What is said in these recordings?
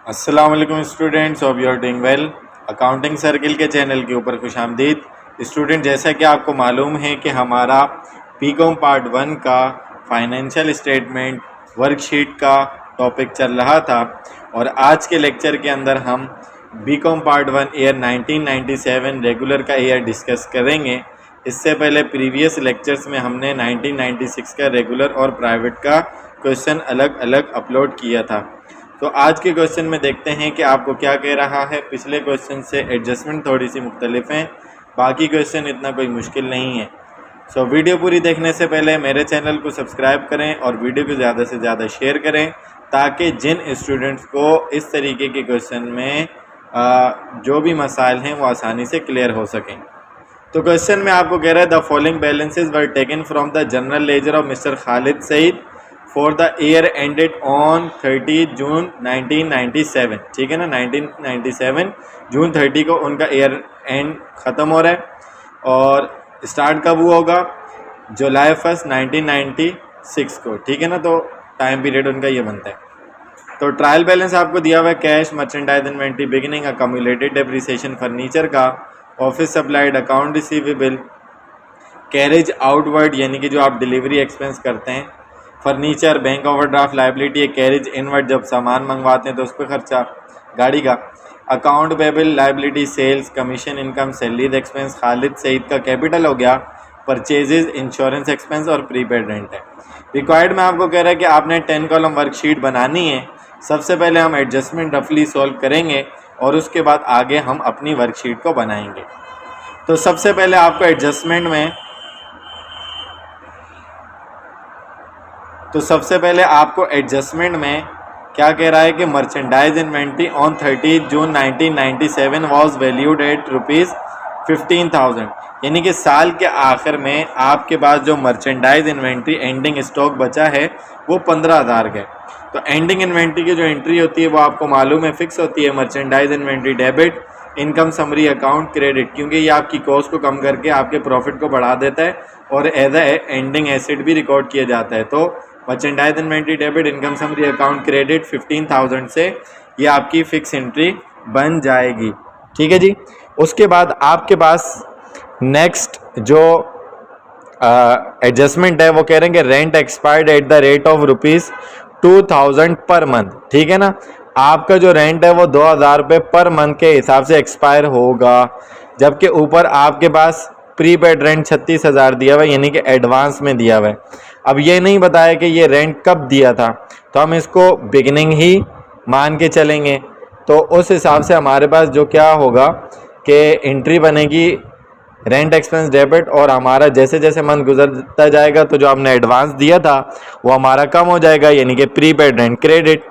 अस्सलाम वालेकुम students, hope you are doing well. Accounting circle के चैनल के ऊपर खुशामदीद। स्टूडेंट, जैसा कि आपको मालूम है कि हमारा बीकॉम पार्ट 1 का फाइनेंशियल स्टेटमेंट वर्कशीट का टॉपिक चल रहा था और आज के लेक्चर के अंदर हम बीकॉम पार्ट 1 ईयर 1997 रेगुलर का ईयर डिस्कस करेंगे। इससे पहले प्रीवियस लेक्चर्स में हमने 1996 का रेगुलर और प्राइवेट का क्वेश्चन अलग अलग अपलोड किया था। तो आज के क्वेश्चन में देखते हैं कि आपको क्या कह रहा है। पिछले क्वेश्चन से एडजस्टमेंट थोड़ी सी मुख्तलिफ हैं, बाकी क्वेश्चन इतना कोई मुश्किल नहीं है। सो वीडियो पूरी देखने से पहले मेरे चैनल को सब्सक्राइब करें और वीडियो को ज़्यादा से ज़्यादा शेयर करें ताकि जिन स्टूडेंट्स को इस तरीके के क्वेश्चन में जो भी मसाइल हैं वो आसानी से क्लियर हो सकें। तो क्वेश्चन में आपको कह रहा है the following balances were taken from the general ledger of mister Khalid Saeed for the year ended on 30 June 1997। ठीक है ना, 1997 जून 30 को उनका ईयर एंड ख़त्म हो रहा है और स्टार्ट कब हुआ होगा? जुलाई 1 1996 को। ठीक है ना, तो टाइम पीरियड उनका ये बनता है। तो ट्रायल बैलेंस आपको दिया हुआ है cash, merchandise inventory, beginning, accumulated depreciation furniture का, office supplied, account receivable, carriage outward यानी कि जो आप डिलीवरी एक्सपेंस करते हैं, furniture, bank overdraft liability, carriage inward जब सामान मंगवाते हैं तो उस पर खर्चा गाड़ी का, account payable liability, sales, commission income, salaries expense. Khalid Saeed का कैपिटल हो गया, परचेजेज, इंश्योरेंस एक्सपेंस और प्रीपेड रेंट है। रिक्वायर्ड में आपको कह रहा है कि आपने 10 कॉलम वर्कशीट बनानी है। सबसे पहले हम एडजस्टमेंट रफली सॉल्व करेंगे और उसके बाद आगे हम अपनी वर्कशीट को बनाएंगे। तो सबसे पहले आपको एडजस्टमेंट में क्या कह रहा है कि merchandise inventory on 30 June 1997 was valued at ₹15,000। यानी कि साल के आखिर में आपके पास जो मर्चेंडाइज इन्वेंट्री एंडिंग स्टॉक बचा है वो 15,000 का है। तो एंडिंग इन्वेंट्री की जो एंट्री होती है वो आपको मालूम है फिक्स होती है, merchandise inventory debit, income summary account credit, क्योंकि ये आपकी कॉस्ट को कम करके आपके प्रॉफिट को बढ़ा देता है और एज ए एंडिंग एसेट भी रिकॉर्ड किया जाता है। तो merchandise inventory debit, income summary account credit 15,000 से ये आपकी फिक्स एंट्री बन जाएगी। ठीक है जी। उसके बाद आपके पास नेक्स्ट जो एडजस्टमेंट है वो कह रहे हैं कि rent expired eight the rate of ₹2,000 per month. ठीक है ना, आपका जो रेंट है वो 2,000 रुपये पर मंथ के हिसाब से एक्सपायर होगा, जबकि ऊपर आपके पास प्रीपेड रेंट 36,000 दिया हुआ है यानी कि एडवांस में दिया हुआ है। अब ये नहीं बताया कि ये रेंट कब दिया था, तो हम इसको बिगिनिंग ही मान के चलेंगे। तो उस हिसाब से हमारे पास जो क्या होगा कि एंट्री बनेगी रेंट एक्सपेंस डेबिट, और हमारा जैसे जैसे मंथ गुजरता जाएगा तो जो हमने एडवांस दिया था वो हमारा कम हो जाएगा यानी कि प्रीपेड रेंट क्रेडिट।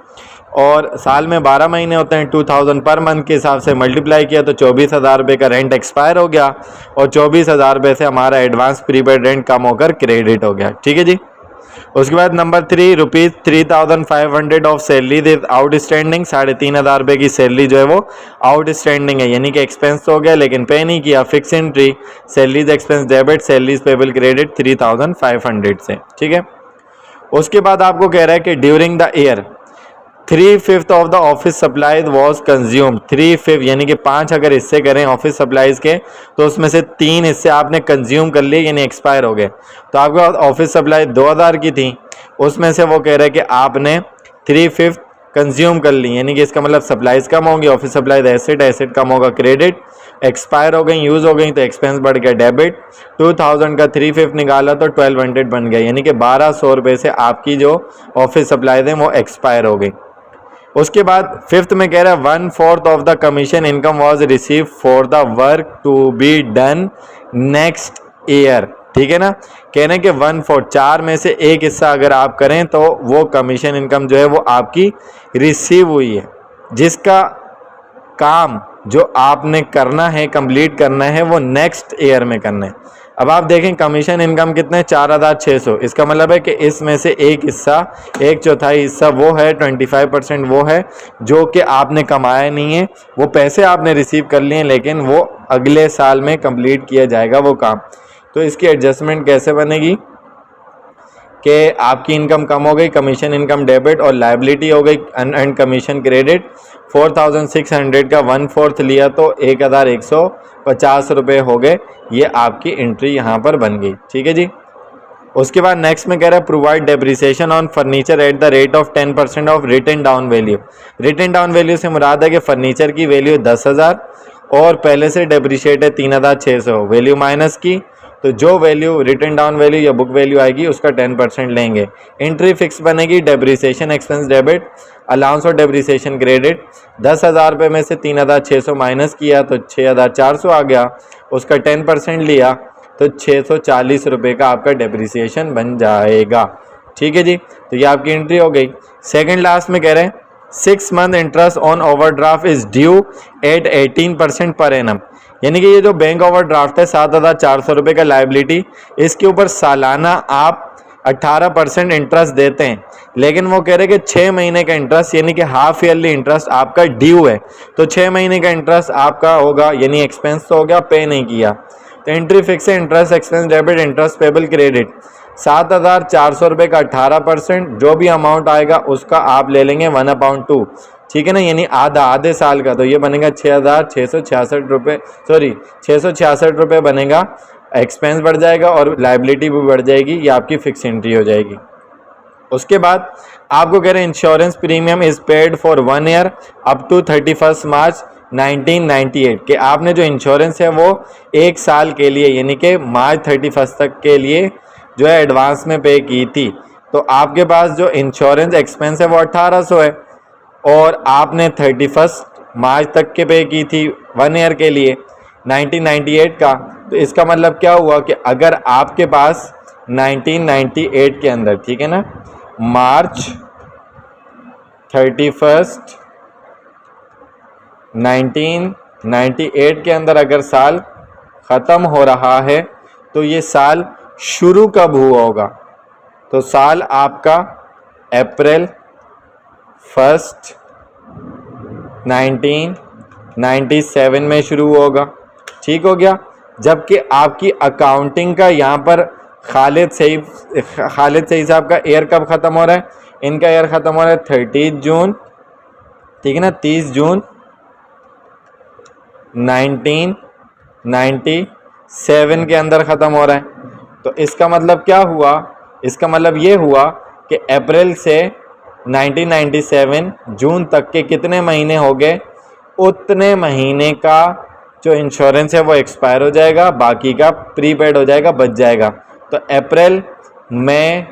और साल में 12 महीने होते हैं, 2,000 पर मंथ के हिसाब से मल्टीप्लाई किया तो 24,000 रुपये का रेंट एक्सपायर हो गया और 24,000 रुपये से हमारा एडवांस प्रीपेड रेंट कम होकर क्रेडिट हो गया। ठीक है जी। उसके बाद number 3, ₹3,500 of salary is outstanding. 3,500 रुपये की सैलरी जो है वो आउटस्टैंडिंग है यानी कि एक्सपेंस हो गया लेकिन पे नहीं किया। Fix entry, salaries expense debit, salaries payable credit 3,500 से। ठीक है। उसके बाद आपको कह रहा है कि during the year 3/5 of the office supplies was consume. 3/5 यानी कि 5 अगर हिस्से करें ऑफिस सप्लाईज के तो उसमें से 3 हिस्से आपने कंज्यूम कर लिए यानी एक्सपायर हो गए। तो आपके पास ऑफिस सप्लाई 2,000 की थी, उसमें से वो कह रहे हैं कि आपने 3/5 कंज्यूम कर ली यानी कि इसका मतलब सप्लाईज कम होंगी, ऑफिस सप्लाईज एसेट कम होगा क्रेडिट, एक्सपायर हो गई, यूज़ हो गई तो एक्सपेंस बढ़ गया डेबिट। 2,000 का 3/5 निकाला तो 1,200 बन गया यानी कि 1,200 रुपये से आपकी जो ऑफिस सप्लाईज हैं वो एक्सपायर हो गई। उसके बाद 5th में कह रहा है 1/4 of the commission income was receive for the work to be done next year. ठीक है ना, कह रहे हैं कि 1/4, 4 में से एक हिस्सा अगर आप करें तो वो कमीशन इनकम जो है वो आपकी रिसीव हुई है, जिसका काम जो आपने करना है, कंप्लीट करना है, वो नेक्स्ट ईयर में करना है। अब आप देखें कमीशन इनकम कितने, 4,600। इसका मतलब है कि इसमें से एक हिस्सा, 1/4 हिस्सा वो है, 25% वो है जो कि आपने कमाया नहीं है, वो पैसे आपने रिसीव कर लिए लेकिन वो अगले साल में कंप्लीट किया जाएगा वो काम। तो इसकी एडजस्टमेंट कैसे बनेगी कि आपकी इनकम कम हो गई, कमीशन इनकम डेबिट, और लाइबिलिटी हो गई अनअर्न्ड कमीशन क्रेडिट। 4600 का 1/4 लिया तो 1150 रुपये हो गए। ये आपकी एंट्री यहाँ पर बन गई। ठीक है जी। उसके बाद नेक्स्ट में कह रहा है provide depreciation on furniture at the rate of 10% of written down value. Written down value से मुराद है कि फर्नीचर की वैल्यू 10,000 और पहले से डेप्रिशिएट है 3,600, वैल्यू माइनस की, तो जो वैल्यू रिटन डाउन वैल्यू या बुक वैल्यू आएगी उसका 10% लेंगे। एंट्री फिक्स बनेगी डेप्रिसिएशन एक्सपेंस डेबिट, अलाउंस और डेप्रिसिएशन क्रेडिट। 10,000 रुपये में से 3,600 माइनस किया तो 6,400 आ गया, उसका 10% लिया तो 640 रुपये का आपका डेप्रिसिएशन बन जाएगा। ठीक है जी। तो ये आपकी एंट्री हो गई। सेकंड लास्ट में कह रहे हैं 6 month interest on overdraft is due eight 18% per annum. यानी कि ये जो बैंक ओवरड्राफ्ट है 7,400 रुपये का लाइबिलिटी, इसके ऊपर सालाना आप 18% इंटरेस्ट देते हैं, लेकिन वो कह रहे हैं कि 6 महीने का इंटरेस्ट यानी कि हाफ ईयरली इंटरेस्ट आपका ड्यू है, तो 6 महीने का इंटरेस्ट आपका होगा, यानी एक्सपेंस तो हो गया, पे नहीं किया। तो एंट्री फिक्स है interest expense debit interest payable credit. 7,400 रुपये का 18%, जो भी अमाउंट आएगा उसका आप ले लेंगे 1/2। ठीक है ना, यानी आधे साल का, तो ये बनेगा 6,666 रुपये, सॉरी 666 रुपये बनेगा। एक्सपेंस बढ़ जाएगा और लाइबिलिटी भी बढ़ जाएगी, ये आपकी फिक्स एंट्री हो जाएगी। उसके बाद आपको कह रहे हैं insurance premium is paid for 1 year up to 31 March 1998, कि आपने जो इंश्योरेंस है वो 1 साल के लिए यानी कि मार्च 31 तक के लिए जो है एडवांस में पे की थी। तो आपके पास जो इंश्योरेंस एक्सपेंस है वो 1800 है और आपने 31 मार्च तक के पे की थी 1 ईयर के लिए 1998 का। तो इसका मतलब क्या हुआ कि अगर आपके पास 1998 के अंदर, ठीक है ना, मार्च 31 1998 के अंदर अगर साल ख़त्म हो रहा है तो ये साल शुरू कब हुआ होगा? तो साल आपका अप्रैल 1 1997 में शुरू होगा। ठीक हो गया। जबकि आपकी अकाउंटिंग का यहाँ पर खालिद सही साहब का ईयर कब ख़त्म हो रहा है? इनका ईयर ख़त्म हो रहा है 30 जून, ठीक है ना, 30 जून 1997 के अंदर ख़त्म हो रहा है। तो इसका मतलब क्या हुआ? इसका मतलब ये हुआ कि अप्रैल से 1997 जून तक के कितने महीने हो गए, उतने महीने का जो इंश्योरेंस है वो एक्सपायर हो जाएगा, बाकी का प्रीपेड हो जाएगा, बच जाएगा। तो अप्रैल, मई,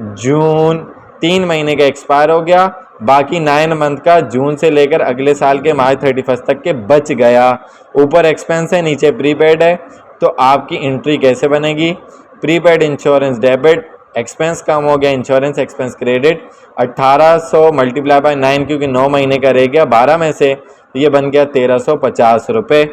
जून 3 महीने का एक्सपायर हो गया, बाकी 9 मंथ का जून से लेकर अगले साल के मार्च 31 तक के बच गया। ऊपर एक्सपेंस है, नीचे प्रीपेड है। तो आपकी एंट्री कैसे बनेगी? प्रीपेड इंश्योरेंस डेबिट, एक्सपेंस कम हो गया, insurance expense credit, 1800 multiply by 9 क्योंकि 9 महीने का रह गया 12 में से, तो ये बन गया 1350 रुपये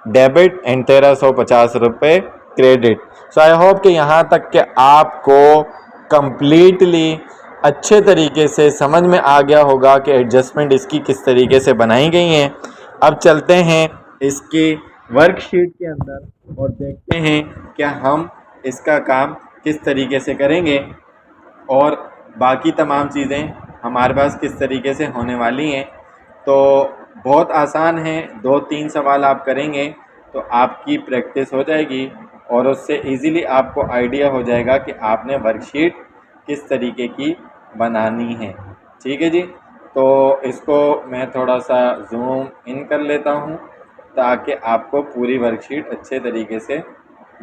डेबिट एंड 1350 रुपये क्रेडिट। सो आई होप कि यहाँ तक के आपको कंप्लीटली अच्छे तरीके से समझ में आ गया होगा कि एडजस्टमेंट इसकी किस तरीके से बनाई गई हैं। अब चलते हैं इसकी वर्कशीट के अंदर और देखते हैं कि हम इसका काम किस तरीके से करेंगे और बाकी तमाम चीज़ें हमारे पास किस तरीके से होने वाली हैं। तो बहुत आसान है, 2-3 सवाल आप करेंगे तो आपकी प्रैक्टिस हो जाएगी और उससे इजीली आपको आइडिया हो जाएगा कि आपने वर्कशीट किस तरीके की बनानी है। ठीक है जी। तो इसको मैं थोड़ा सा जूम इन कर लेता हूँ ताकि आपको पूरी वर्कशीट अच्छे तरीके से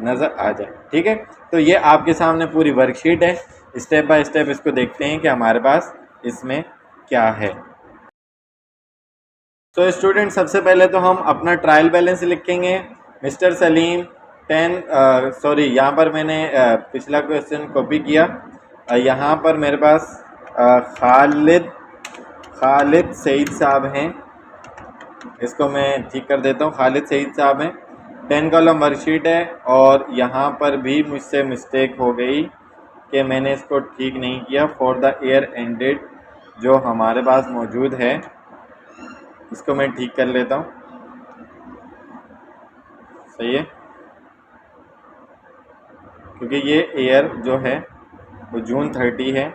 नज़र आ जाए। ठीक है। तो ये आपके सामने पूरी वर्कशीट है, स्टेप बाय स्टेप इसको देखते हैं कि हमारे पास इसमें क्या है। तो स्टूडेंट सबसे पहले तो हम अपना ट्रायल बैलेंस लिखेंगे। मिस्टर सलीम 10 सॉरी यहाँ पर मैंने पिछला क्वेश्चन कॉपी किया। यहाँ पर मेरे पास खालिद सईद साहब हैं, इसको मैं ठीक कर देता हूँ। खालिद सईद साहब हैं, 10 कॉलम वर्कशीट है और यहाँ पर भी मुझसे मिस्टेक हो गई कि मैंने इसको ठीक नहीं किया। फॉर द ईयर एंडेड जो हमारे पास मौजूद है इसको मैं ठीक कर लेता हूँ। सही है, क्योंकि ये ईयर जो है तो जून 30 है,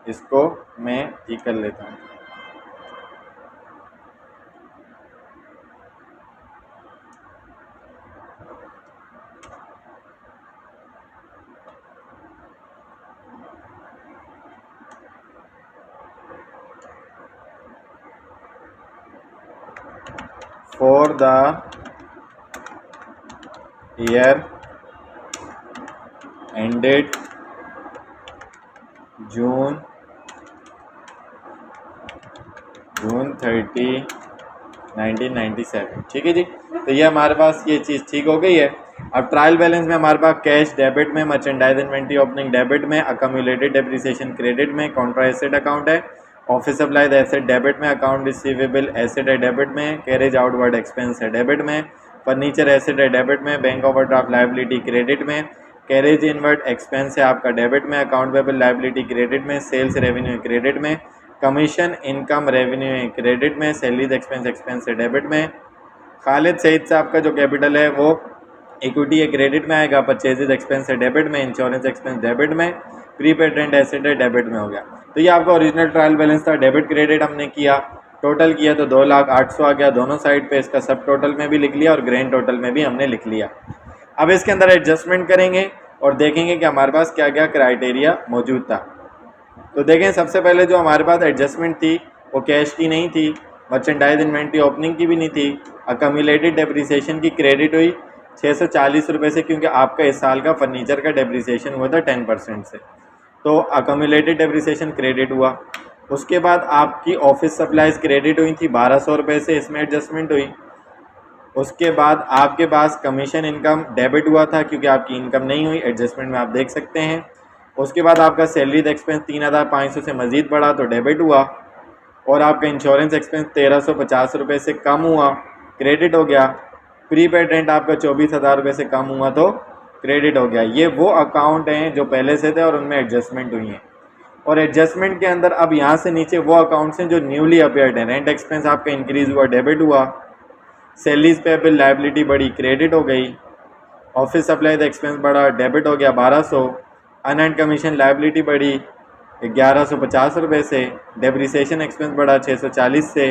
इसको मैं ठीक कर लेता हूँ। फॉर द ईयर एंडेड जून 30, 1997। ठीक है जी, तो ये हमारे पास ये चीज़ ठीक हो गई है। अब ट्रायल बैलेंस में हमारे पास कैश डेबिट में, मर्चेंडाइज इन्वेंट्री ओपनिंग डेबिट में, अकम्युलेटेड डेप्रिसिएशन क्रेडिट में, कॉन्ट्रा एसेट अकाउंट है, ऑफिस सप्लाइज एसेट डेबिट में, अकाउंट रिसीवेबल एसेट है डेबिट में, कैरेज आउटवर्ड एक्सपेंस है डेबिट में, फर्नीचर एसेट है डेबिट में, बैंक ओवरड्राफ्ट लायबिलिटी क्रेडिट में, कैरेज इनवर्ड एक्सपेंस है आपका डेबिट में, अकाउंट पेबल लायबिलिटी क्रेडिट में, सेल्स रेवेन्यू क्रेडिट में, कमीशन इनकम रेवेन्यू क्रेडिट में, सैलरीज एक्सपेंस है डेबिट में, खालिद सईद साहब का जो कैपिटल है वो इक्विटी है क्रेडिट में आएगा, परचेजेज एक्सपेंस है डेबिट में, इंश्योरेंस एक्सपेंस डेबिट में, प्रीपेड रेंट एसेट है डेबिट में हो गया। तो ये आपका ओरिजिनल ट्रायल बैलेंस था, डेबिट क्रेडिट हमने किया, टोटल किया तो 2,08,000 आ गया दोनों साइड पे। इसका सब टोटल में भी लिख लिया और ग्रैंड टोटल में भी हमने लिख लिया। अब इसके अंदर एडजस्टमेंट करेंगे और देखेंगे कि हमारे पास क्या क्या क्राइटेरिया मौजूद था। तो देखें, सबसे पहले जो हमारे पास एडजस्टमेंट थी वो कैश की नहीं थी, मर्चेंडाइज इन्वेंट्री ओपनिंग की भी नहीं थी, अकम्युलेटेड डेप्रिसिएशन की क्रेडिट हुई 640 रुपये से, क्योंकि आपका इस साल का फर्नीचर का डेप्रिसिएशन हुआ था 10% से, तो अकम्युलेटेड डेप्रिसिएशन क्रेडिट हुआ। उसके बाद आपकी ऑफिस सप्लाईज क्रेडिट हुई थी 1200 रुपये से, इसमें एडजस्टमेंट हुई। उसके बाद आपके पास कमीशन इनकम डेबिट हुआ था क्योंकि आपकी इनकम नहीं हुई, एडजस्टमेंट में आप देख सकते हैं। उसके बाद आपका सैलरीज एक्सपेंस 3,500 से मज़ीद बढ़ा तो डेबिट हुआ, और आपका इंश्योरेंस एक्सपेंस 1,350 रुपये से कम हुआ, क्रेडिट हो गया। प्रीपेड रेंट आपका 24,000 रुपये से कम हुआ तो क्रेडिट हो गया। ये वो अकाउंट हैं जो पहले से थे और उनमें एडजस्टमेंट हुई हैं। और एडजस्टमेंट के अंदर अब यहाँ से नीचे वो अकाउंट्स हैं जो न्यूली अपीयर्ड हैं। रेंट एक्सपेंस आपका इंक्रीज़ हुआ, डेबिट हुआ। सैलरीज पेबल लायबिलिटी बढ़ी, क्रेडिट हो गई। ऑफिस सप्लाईज एक्सपेंस बढ़ा, डेबिट हो गया 1200। अनएंड कमीशन लायबिलिटी बढ़ी 1150 रुपये से। डेप्रिसिएशन एक्सपेंस बढ़ा 640 से।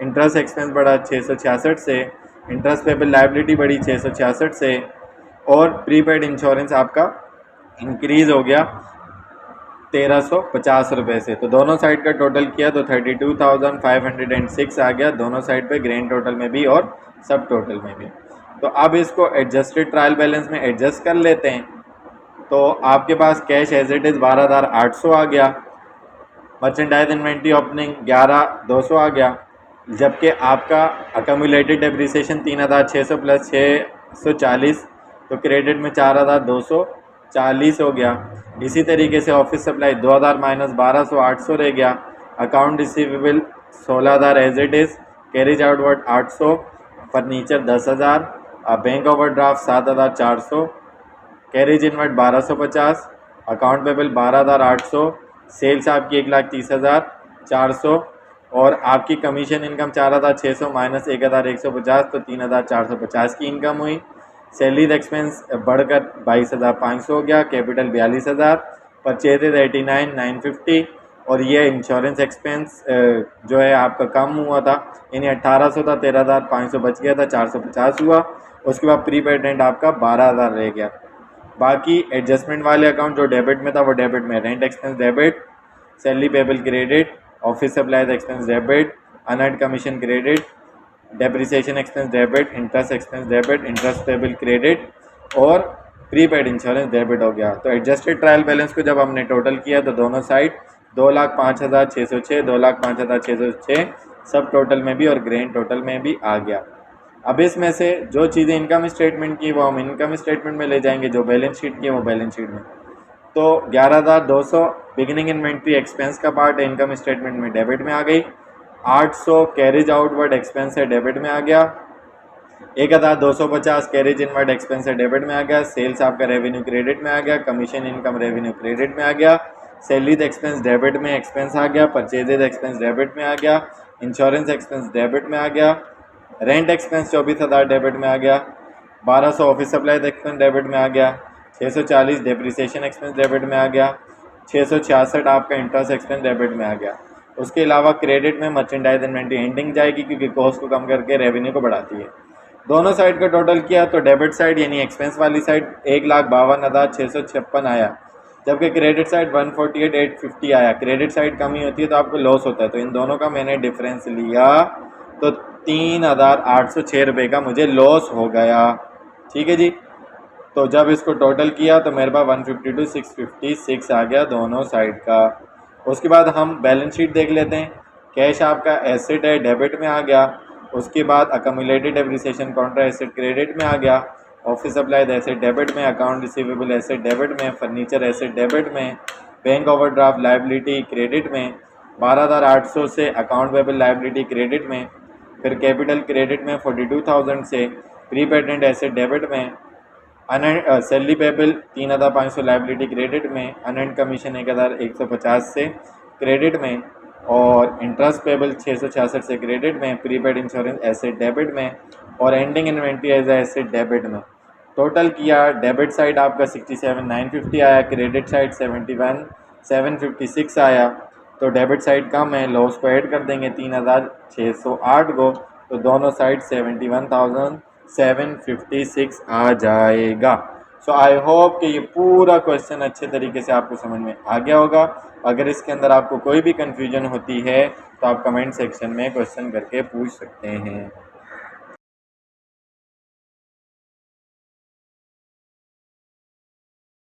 इंटरेस्ट एक्सपेंस बढ़ा 666 से। इंटरेस्ट पेबल लायबिलिटी बढ़ी 666 से। और प्रीपेड इंश्योरेंस आपका इंक्रीज़ हो गया 1,350 रुपये से। तो दोनों साइड का टोटल किया तो 32,506 आ गया, दोनों साइड पे ग्रैंड टोटल में भी और सब टोटल में भी। तो अब इसको एडजस्टेड ट्रायल बैलेंस में एडजस्ट कर लेते हैं। तो आपके पास कैश एज इट इज़ 12,800 आ गया, मर्चेंडाइज इन्वेंट्री ओपनिंग 11,200 आ गया, जबकि आपका अकम्युलेटेड डेप्रिसिएशन 3,600 प्लस 640, तो क्रेडिट में 4,240 हो गया। इसी तरीके से ऑफिस सप्लाई 2,000 माइनस 1,200 800 रह गया। Account receivable 16,000 as it is, carriage outward 800, furniture 10,000, bank overdraft 7,400, carriage inward 1,250, account payable 12,800, sales आपकी 1,30,400, और आपकी कमीशन इनकम 4,600 माइनस 1,150 तो 3,450 की इनकम हुई। सैलरीज एक्सपेंस बढ़कर 22,500 हो गया, कैपिटल 42,000, परचेजेज 89,950, और ये इंश्योरेंस एक्सपेंस जो है आपका कम हुआ था, यानी 1,800 था, 13,500 बच गया था, 450 हुआ। उसके बाद प्रीपेड रेंट आपका 12,000 रह गया। बाकी एडजस्टमेंट वाले अकाउंट जो डेबिट में था वो डेबिट में, rent expense debit, salary payable credit, office supplies expense debit, unearned commission credit, depreciation expense debit, interest expense debit, interest payable credit, और प्रीपेड इंश्योरेंस डेबिट हो गया। तो एडजस्टेड ट्रायल बैलेंस को जब हमने टोटल किया तो दोनों साइड 2,05,606, 2,05,606 सब टोटल में भी और ग्रैंड टोटल में भी आ गया। अब इसमें से जो चीज़ें इनकम स्टेटमेंट की वो हम इनकम स्टेटमेंट में ले जाएंगे, जो बैलेंस शीट की है वो बैलेंस शीट में। तो 11,200 बिगिनिंग इन्वेंट्री एक्सपेंस का पार्ट है, इनकम स्टेटमेंट में डेबिट में आ गई। 800 कैरेज आउटवर्ड एक्सपेंस है, डेबिट में आ गया। 1,250 कैरेज इनवर्ड एक्सपेंस है, डेबिट में आ गया। सेल्स आपका रेवेन्यू क्रेडिट में आ गया। कमीशन इनकम रेवेन्यू क्रेडिट में आ गया। सैलरीज एक्सपेंस डेबिट में एक्सपेंस आ गया। परचेजेज एक्सपेंस डेबिट में आ गया। इंश्योरेंस एक्सपेंस डेबिट में आ गया। रेंट एक्सपेंस 24,000 डेबिट में आ गया। 1,200 ऑफिस सप्लाई एक्सपेंस डेबिट में आ गया। 640 डेप्रिसिएशन एक्सपेंस डेबिट में आ गया, 666 आपका इंटरेस्ट एक्सपेंस डेबिट में आ गया। उसके अलावा क्रेडिट में मर्चेंडाइज इन्वेंट्री एंडिंग जाएगी क्योंकि कॉस्ट को कम करके रेवेन्यू को बढ़ाती है। दोनों साइड का टोटल किया तो डेबिट साइड यानी एक्सपेंस वाली साइड 1,52,656 आया, जबकि क्रेडिट साइड 148,850 आया। क्रेडिट साइड कमी होती है तो आपको लॉस होता है, तो इन दोनों का मैंने डिफरेंस लिया तो 3,806 रुपये का मुझे लॉस हो गया। ठीक है जी। तो जब इसको टोटल किया तो मेरे पास 152,656 आ गया दोनों साइड का। उसके बाद हम बैलेंस शीट देख लेते हैं। कैश आपका एसेट है, डेबिट में आ गया। उसके बाद अकम्युलेटेड डेप्रिसिएशन काउंटर एसेट क्रेडिट में आ गया। ऑफिस सप्लाइज एसेट डेबिट में, अकाउंट रिसीवेबल एसेट डेबिट में, फर्नीचर एसेट डेबिट में, बैंक ओवरड्राफ्ट लायबिलिटी क्रेडिट में, 12,800 से अकाउंट पेबल लायबिलिटी क्रेडिट में, फिर कैपिटल क्रेडिट में 42,000 से, प्री पेटेंट एसेट डेबिट में, सैलरी पेबल 3,500 लायबिलिटी क्रेडिट में, अनएंड कमीशन 1,150 से क्रेडिट में, और इंटरेस्ट पेबल 666 से क्रेडिट में, प्रीपेड इंश्योरेंस एसेट डेबिट में, और ending inventory as asset debit में। टोटल किया डेबिट साइड आपका 67,950 आया, क्रेडिट साइड 71,756 आया। तो डेबिट साइड कम है, लॉस को ऐड कर देंगे 3,608 को, तो दोनों साइड 71,756 आ जाएगा। सो आई होप कि ये पूरा क्वेश्चन अच्छे तरीके से आपको समझ में आ गया होगा। अगर इसके अंदर आपको कोई भी कन्फ्यूजन होती है तो आप कमेंट सेक्शन में क्वेश्चन करके पूछ सकते हैं।